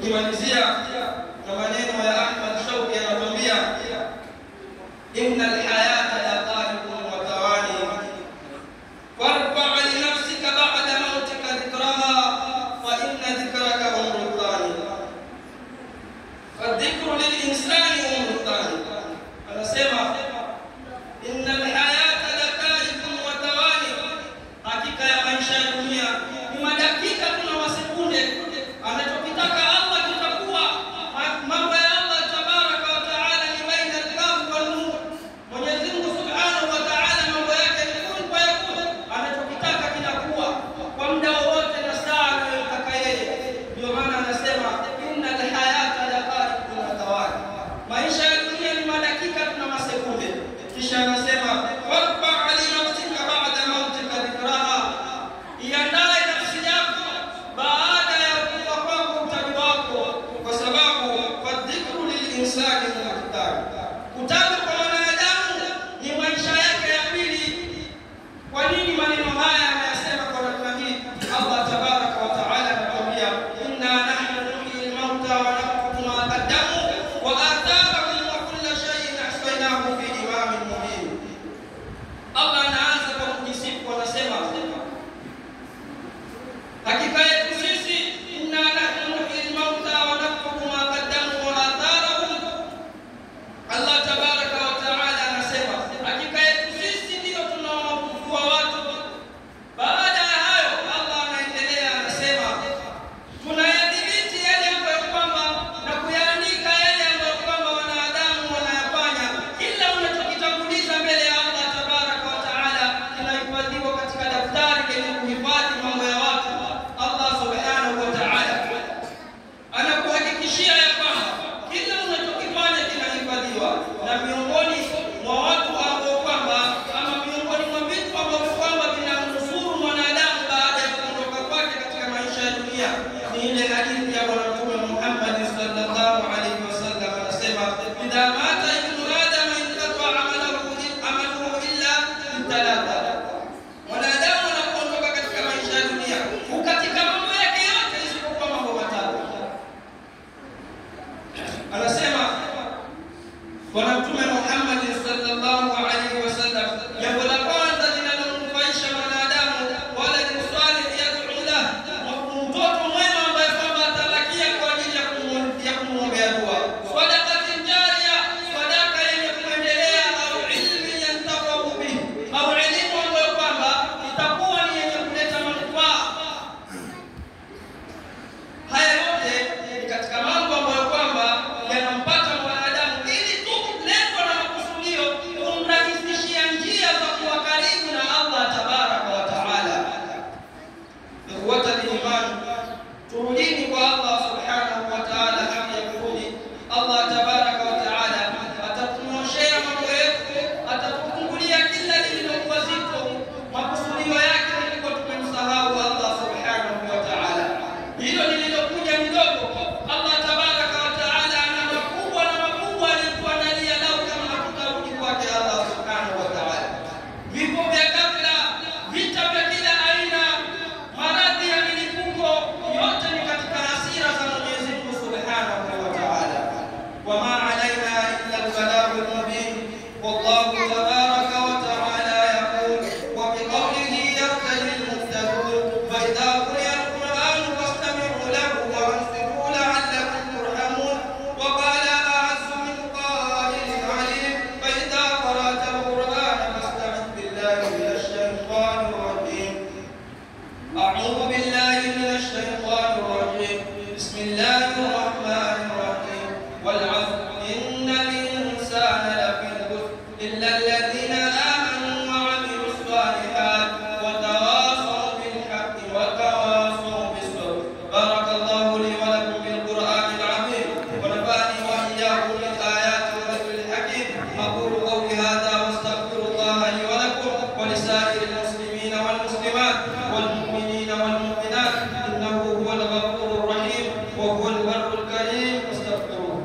Tukimalizia na maneno ya Ahmad Shauki anatuambia, innal hayata daqaiqun wa tawani warfa' li nafsika ba'da mautika dhikraha wa inna dhikraka umrun thani fadhikru lil insani umrun thani. Anasema innal hayata daqaiqun wa tawani, hakika ya maisha ya dunia ni madakika na masekunde. Anachokitaka Allah kitakuwa. Mambo ya Allah tabaraka wa taala ni baina al-kaf wal nur. Mwenyezi Mungu subhanahu wa taala mambo yake ni kun fa yakun. Anachokitaka kinakuwa kwa muda wote na saa anayotaka yeye. Ndio maana anasema innal hayata daqaiqun wa tawani, maisha ya dunia ni madakika na masekunde. Kisha anasema warfa' li nafsika ba'da mautika dhikraha, iandae nafsi yako baada ya kufa kwako utaji wako, kwa sababu fadhikru lil insani muhtar, kutaja kwa wanadamu ni maisha yake ya pili. Kwa nini maneno haya anayasema kwa namna hii? Allah tabaraka wa taala anatuambia inna nahnu nuhyi al-mauta wa naktubu ma qaddamu wa atharahum wa kulla shay'in ahsaynahu fi imamin mubin. Allah anaanza kwa kujisifu, anasema hakika yetu sisi inna nahnu nuhyi al-mauta wa naktubu ma qaddamu wa atharahum. Allah tabaraka wa taala anasema hakika yetu sisi ndio tunaowafufua watu. Baada ya hayo Allah anaendelea anasema tunayadhibiti yale ambayo kwamba na kuyaandika yale ambayo kwamba wanadamu wanayafanya. Kila unachokitanguliza mbele ya Allah tabaraka wa taala kinahifadhiwa katika daftari lenye kuhifadhi mambo ya watu. Allah subhanahu wa ta'ala anakuhakikishia ya kwamba kila unachokifanya kinahifadhiwa, na miongoni mwa watu ambao kwamba ama miongoni mwa vitu ambavyo kwamba vinamnusuru mwanadamu baada ya kuondoka kwake katika maisha ya dunia ni ile hadithi ya Bwana Mtume Muhammad sallallahu alaihi wasallam, anasema idha mata ibnu adam inqata amaluhu illa thalatha. Mwanadamu anapoondoka katika maisha ya dunia katika mambo yake yote isipokuwa mambo matatu. Anasema Bwana Mtume Muhammad sallallahu alaihi wasallam, jambo la kwanza linalomnufaisha mwanadamu wala ni swali yad'u lahu, mtoto mwema ambaye kwamba atabakia kwa ajili ya kumwombea dua, sadaqatin jariya, sadaka yenye kuendelea, au ilmi yantafahu bihi, au elimu ambayo kwamba itakuwa ni yenye kuleta manufaa. Haya yote ni katika mambo ambayo kwamba yanampata mwanadamu ili tu lengo na makusudio kumrahisishia njia za kuwa karibu na Allah tabaraka wa taala. Ikhwata al-iman, turudini kwa Allah subhanahu wa taala. Haki ya kurudi Allah tabaraka wa taala atatunyoshea mambo yetu, atatufungulia kila lililokuwa zito. Makusudio yake ni kwa tumemsahau Allah subhanahu wa taala. Hilo lililokuja midogo, Allah tabaraka wa taala ana makubwa na makubwa aliyotuandalia lau kama hatutarudi kwake Allah subhanahu wa taala. Vifo vya ghafla, vita vya kila aina, maradhi ya milipuko, yote ni katika hasira za Mwenyezi Mungu subhanahu wa taala. Wama alaina illa al-balagh al-mubin. Wallahu tabaraka wa taala yaqul wa biqawlihi yartadi al-muhtadun fa idha quriya al-Qur'an fastami'u lahu wa ansitu la'allakum turhamun. Wa qala a'azzu min qa'ilin 'alim fa idha qara'ta al-Qur'an fasta'id billahi minash shaytanir rajim. A'udhu billahi minash shaytanir rajim. Bismillahir rahmanir rahim. Wal 'asr innal insana lafi khusr illa alladhina amanu wa 'amilus salihat wa tawasaw bil haqqi wa tawasaw bis sabr. Barakallahu li wa lakum bil Qur'anil 'azim wa nafa'ani wa iyyakum bil ayati wa dhikril hakim. Aqulu qawli hadha wa astaghfirullaha li wa lakum wa li sa'iril muslimina wal muslimat wal mu'minina wal mu'minat innahu huwal ghafurur rahim wa huwal barrul karim. Astaghfirullah.